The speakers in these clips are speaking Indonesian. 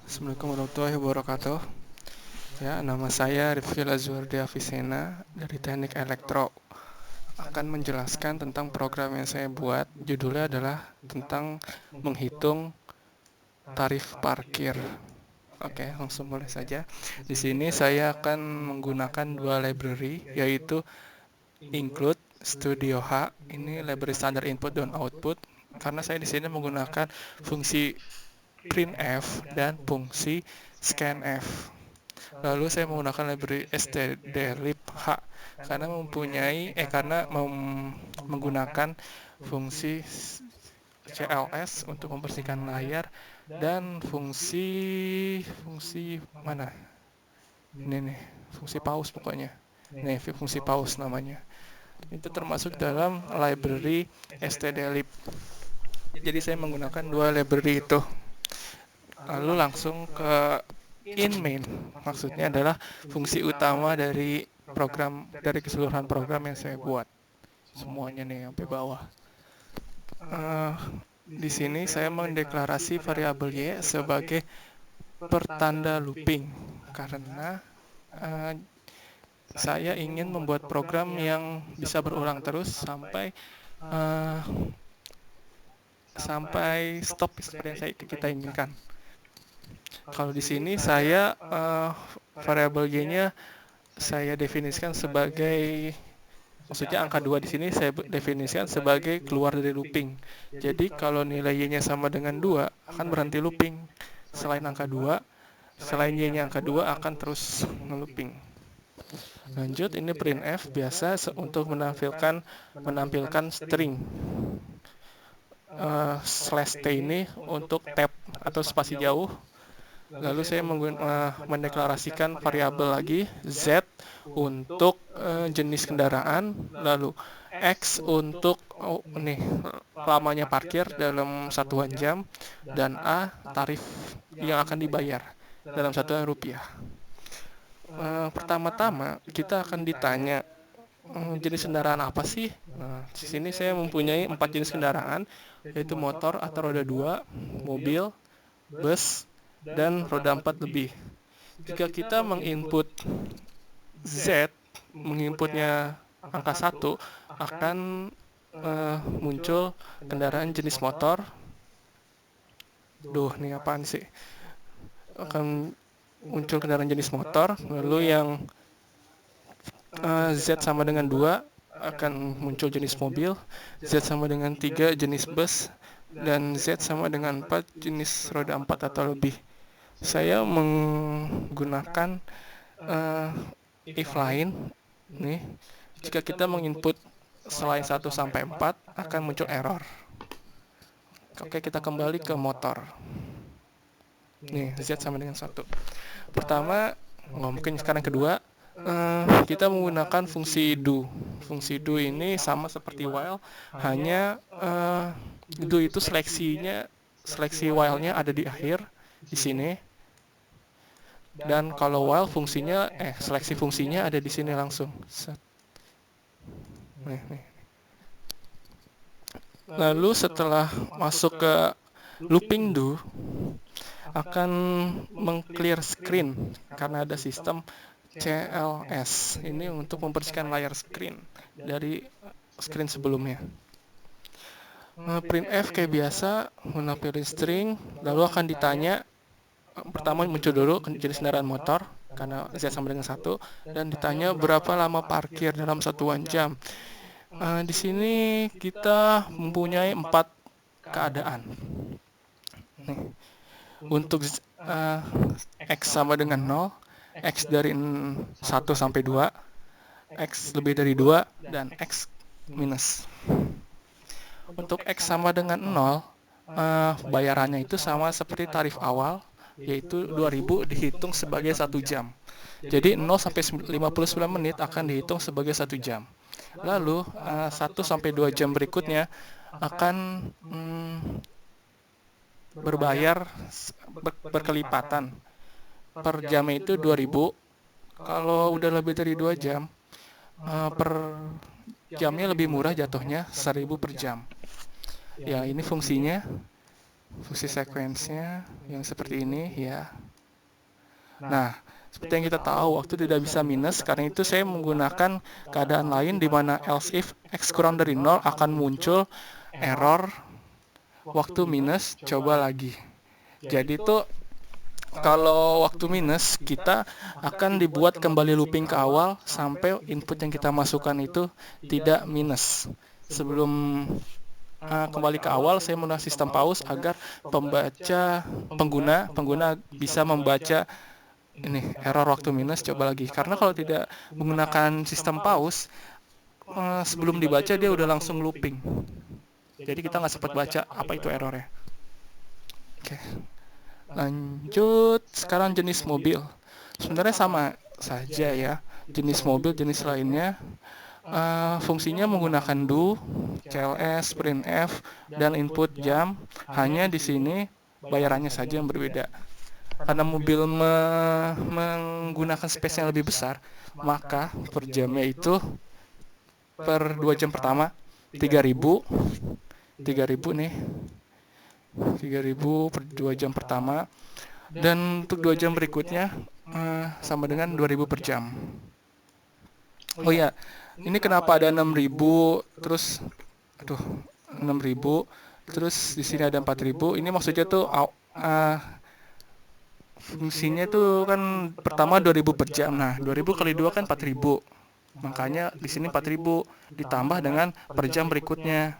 Assalamualaikum warahmatullahi wabarakatuh. Ya, nama saya Rifki Lazwardi Avicenna dari Teknik Elektro. Akan menjelaskan tentang program yang saya buat. Judulnya adalah tentang menghitung tarif parkir. Oke, langsung mulai saja. Di sini saya akan menggunakan dua library, yaitu Include Studio H. Ini library standar input dan output. Karena saya di sini menggunakan fungsi printf dan fungsi scanf. Lalu saya menggunakan library stdlibh karena menggunakan fungsi cls untuk membersihkan layar dan fungsi mana? Ini nih, fungsi pause pokoknya. Nih, fungsi pause namanya. Itu termasuk dalam library stdlib. Jadi saya menggunakan dua library itu. Lalu langsung ke in main, maksudnya adalah fungsi utama dari keseluruhan program yang saya buat, semuanya nih sampai bawah. uh, di sini saya mendeklarasi variabel y sebagai pertanda looping karena uh, saya ingin membuat program yang bisa berulang terus uh, sampai stop seperti yang kita inginkan. Kalau di sini saya variabel y-nya saya definisikan sebagai, maksudnya angka 2 di sini saya definisikan sebagai keluar dari looping. Jadi kalau nilai y-nya sama dengan 2 akan berhenti looping. Selain y-nya angka 2 akan terus nge-looping. Lanjut, ini printf biasa untuk menampilkan string. Slash t ini untuk tab atau spasi jauh. Lalu saya mendeklarasikan variabel lagi z untuk jenis kendaraan, lalu x untuk lamanya parkir dalam satuan jam, dan a tarif yang akan dibayar dalam satuan rupiah. Pertama-tama kita akan ditanya jenis kendaraan apa sih? Di sini saya mempunyai 4 jenis kendaraan, yaitu motor atau roda 2, mobil, bus, dan roda 4 lebih. Jika kita menginput Z, menginputnya angka 1, akan muncul kendaraan jenis motor. Nih apaan sih? Akan muncul kendaraan jenis motor, lalu yang Z sama dengan 2 akan muncul jenis mobil, Z sama dengan 3 jenis bus, dan Z sama dengan 4 jenis roda 4 atau lebih. Saya menggunakan if line nih. Jika kita menginput selain 1 sampai 4 akan muncul error. Oke, kita kembali ke motor. Nih, Z sama dengan 1. Pertama, mungkin sekarang kedua, kita menggunakan fungsi do. Fungsi do ini sama seperti while, hanya do itu seleksi while-nya ada di akhir di sini. Dan kalau while seleksi fungsinya ada di sini langsung. Nih. Lalu setelah masuk ke looping do, akan meng-clear screen karena ada sistem CLS. Ini untuk membersihkan layar screen dari screen sebelumnya. Printf kayak biasa menampilkan string, lalu akan ditanya. Pertama muncul dulu jenis kendaraan motor karena Z sama dengan 1, dan ditanya berapa lama parkir dalam satuan jam. Di sini kita mempunyai 4 keadaan. Nih. Untuk X sama dengan 0, X dari 1 sampai 2, X lebih dari 2, dan X minus. Untuk X sama dengan 0, bayarannya itu sama seperti tarif awal, yaitu 2000 dihitung sebagai 1 jam. Jadi 0 sampai 59 menit akan dihitung sebagai 1 jam. Lalu 1 sampai 2 jam berikutnya akan berbayar berkelipatan. Per jamnya itu 2000. Kalau udah lebih dari 2 jam, per jamnya lebih murah jatuhnya, 1000 per jam. Ya, ini fungsinya. Fungsi sekuensnya yang seperti ini ya. Nah, seperti yang kita tahu, waktu tidak bisa minus, karena itu saya menggunakan keadaan lain di mana else if x kurang dari 0 akan muncul error waktu minus, coba lagi. Jadi itu kalau waktu minus, kita akan dibuat kembali looping ke awal sampai input yang kita masukkan itu tidak minus. Sebelum kembali ke awal, saya menggunakan sistem pause agar pengguna bisa membaca ini error waktu minus, coba lagi. Karena kalau tidak menggunakan sistem pause, sebelum dibaca dia udah langsung looping. Jadi kita nggak sempat baca apa itu errornya. Oke. Lanjut, sekarang jenis mobil. Sebenarnya sama saja ya. Jenis mobil, jenis lainnya. Fungsinya menggunakan do, cls, printf, dan input jam. Hanya di sini bayarannya saja yang berbeda. Karena mobil menggunakan space yang lebih besar, maka per jamnya itu per 2 jam pertama 3.000 nih, 3.000 per 2 jam pertama, dan untuk 2 jam berikutnya sama dengan 2.000 per jam. Oh ya, ini kenapa ada 6.000 terus 6.000 terus di sini ada 4.000? Ini maksudnya tuh fungsinya tuh kan pertama 2.000 per jam. Nah, 2.000 kali 2 kan 4.000. Makanya di sini 4.000 ditambah dengan per jam berikutnya.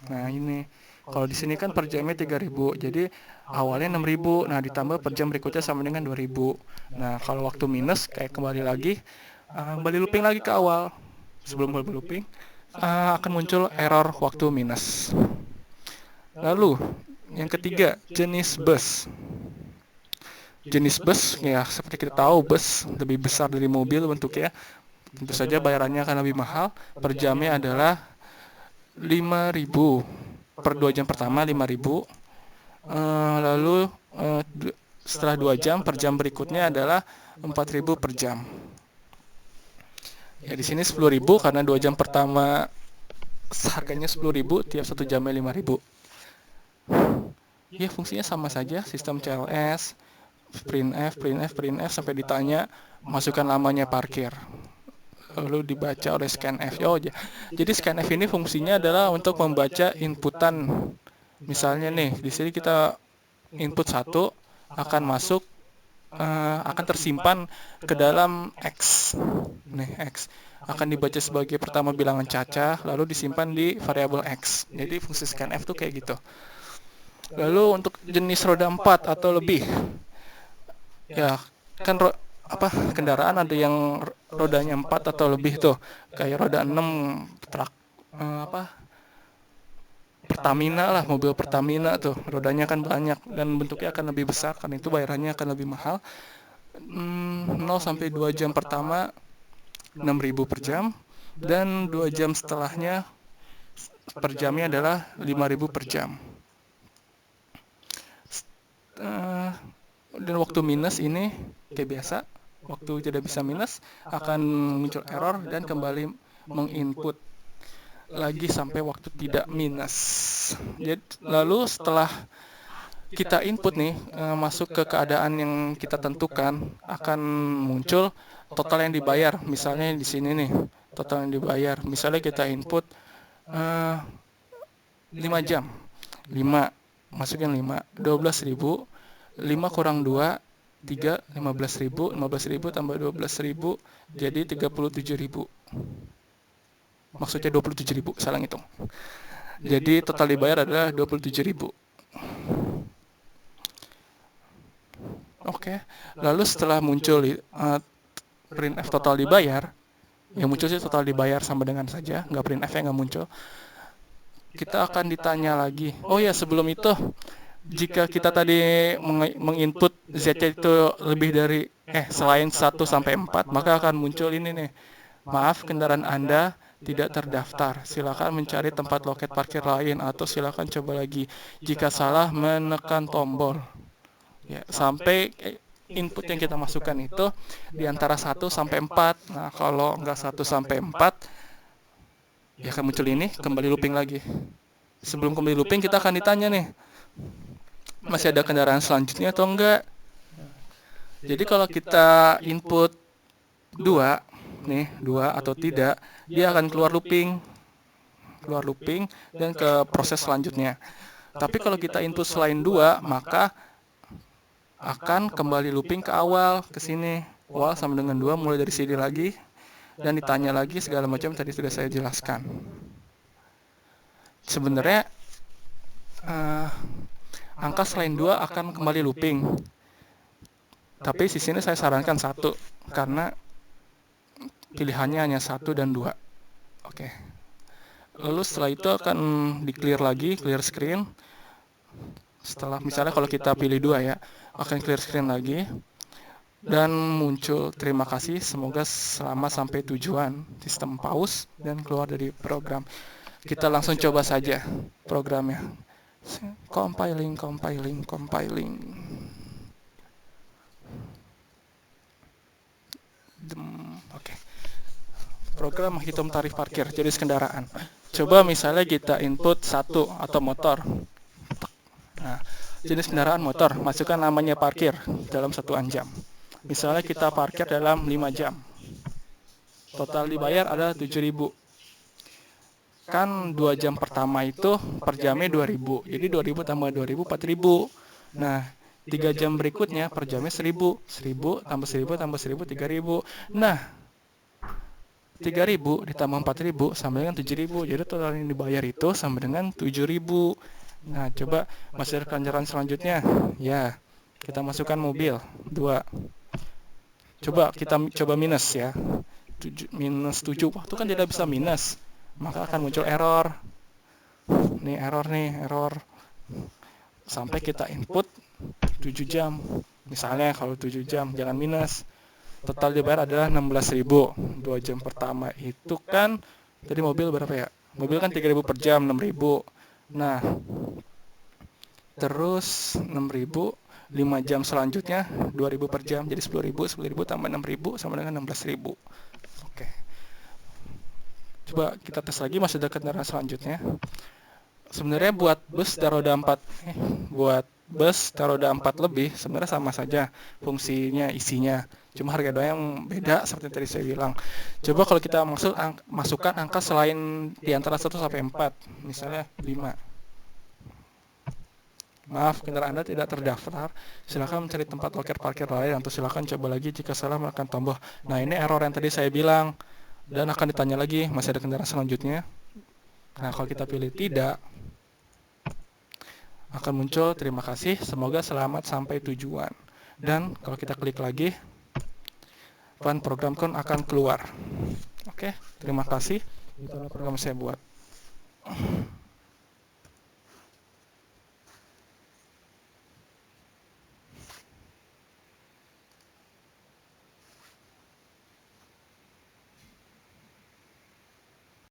Nah, ini kalau di sini kan per jamnya 3.000. Jadi awalnya 6.000. Nah, ditambah per jam berikutnya sama dengan 2.000. Nah, kalau waktu minus kayak kembali lagi kembali looping lagi ke awal. Sebelum kembali looping akan muncul error waktu minus. Lalu yang ketiga, jenis bus. Jenis bus ya seperti kita tahu, bus lebih besar dari mobil bentuknya. Tentu saja bayarannya akan lebih mahal. Per jamnya adalah 5.000 per 2 jam pertama, 5.000. Lalu setelah 2 jam per jam berikutnya adalah 4.000 per jam. Ya di sini 10.000 karena 2 jam pertama harganya 10.000, tiap 1 jamnya 5.000. Ya fungsinya sama saja, sistem CLS, printf sampai ditanya masukkan lamanya parkir. Lalu dibaca oleh scanf. Jadi scanf ini fungsinya adalah untuk membaca inputan. Misalnya nih, di sini kita input 1 akan masuk akan tersimpan ke dalam X. Nih, X akan dibaca sebagai pertama bilangan cacah, lalu disimpan di variabel X. Jadi fungsi scanf tuh kayak gitu. Lalu untuk jenis roda 4 atau lebih, ya kan kendaraan ada yang rodanya 4 atau lebih tuh, kayak roda 6 truk Pertamina lah, mobil Pertamina tuh rodanya kan banyak dan bentuknya akan lebih besar, karena itu bayarannya akan lebih mahal. 0 sampai 2 jam pertama 6.000 per jam, dan 2 jam setelahnya per jamnya adalah 5.000 per jam. Dan waktu minus ini kayak biasa, waktu tidak bisa minus akan muncul error dan kembali menginput lagi sampai waktu tidak minus. Jadi lalu setelah kita input nih masuk ke keadaan yang kita tentukan, akan muncul total yang dibayar. Misalnya di sini nih total yang dibayar. Misalnya kita input 5 jam, 5 masukin 5, 12.000, 5 kurang 2, 3, 15.000, 15.000 tambah 12.000 jadi 37.000. Maksudnya 27.000, salah ngitung. Jadi total dibayar adalah 27.000. Oke. Lalu setelah muncul printf total dibayar, yang muncul sih total dibayar sama dengan saja, nggak printf yang nggak muncul. Kita akan ditanya lagi. Oh ya, sebelum itu, jika kita tadi menginput z-nya itu lebih dari selain 1 sampai 4, maka akan muncul ini nih. Maaf, kendaraan Anda tidak terdaftar. Silakan mencari tempat loket parkir lain atau silakan coba lagi. Jika salah, menekan tombol. Ya, sampai input yang kita masukkan itu di antara 1 sampai 4. Nah, kalau nggak 1 sampai 4, ya akan muncul ini, kembali looping lagi. Sebelum kembali looping, kita akan ditanya nih, masih ada kendaraan selanjutnya atau enggak. Jadi kalau kita input 2 nih, 2 atau tidak, dia akan keluar looping dan ke proses selanjutnya. Tapi kalau kita input selain 2, maka akan kembali looping ke awal, ke sini. Awal sama dengan 2, mulai dari sini lagi, dan ditanya lagi segala macam tadi sudah saya jelaskan. Sebenarnya angka selain 2 akan kembali looping. Tapi di sini saya sarankan 1 karena pilihannya hanya 1 dan 2. Oke. Lalu setelah itu akan di clear lagi, clear screen. Setelah misalnya kalau kita pilih 2 ya, akan clear screen lagi dan muncul terima kasih, semoga selamat sampai tujuan. Sistem pause dan keluar dari program. Kita langsung coba saja programnya. Compiling. Oke. Program menghitung tarif parkir jenis kendaraan. Coba misalnya kita input 1 atau motor. Nah, jenis kendaraan motor, masukkan namanya parkir dalam 1 jam. Misalnya kita parkir dalam 5 jam. Total dibayar adalah 7.000. Kan 2 jam pertama itu per jamnya 2.000. Jadi 2.000 tambah 2.000 4.000. Nah, 3 jam berikutnya per jamnya 1.000. 1.000 tambah 1.000 tambah 1.000 3.000. Nah, 3.000 ditambah 4.000 sama dengan 7.000. Jadi total yang dibayar itu sama dengan 7.000. Nah, coba masuk ke pelajaran selanjutnya. Ya, kita masukkan mobil 2. Coba kita coba minus ya. Minus 7. Waktu kan tidak bisa minus. Maka akan muncul error. Error. Sampai kita input 7 jam. Misalnya kalau 7 jam jangan minus. Total dibayar adalah 16.000. 2 jam pertama itu kan tadi mobil berapa ya? Mobil kan 3.000 per jam, 6.000. Nah, terus 6.000, 5 jam selanjutnya 2.000 per jam, jadi 10.000 tambah 6.000 sama dengan 16.000. Oke. Coba kita tes lagi, masih ada kendaraan selanjutnya. Sebenarnya buat bus dan roda 4 lebih sebenarnya sama saja fungsinya, isinya. Cuma harga doang yang beda seperti tadi saya bilang. Coba kalau kita masukkan angka selain di antara 1 sampai 4, misalnya 5. Maaf, kendaraan Anda tidak terdaftar. Silakan mencari tempat loket parkir lain atau silakan coba lagi jika salah menekan tombol. Nah, ini error yang tadi saya bilang. Dan akan ditanya lagi, masih ada kendaraan selanjutnya. Nah, kalau kita pilih tidak, akan muncul terima kasih, semoga selamat sampai tujuan. Dan kalau kita klik lagi, program pun akan keluar. Oke, terima kasih. Itu adalah program saya buat.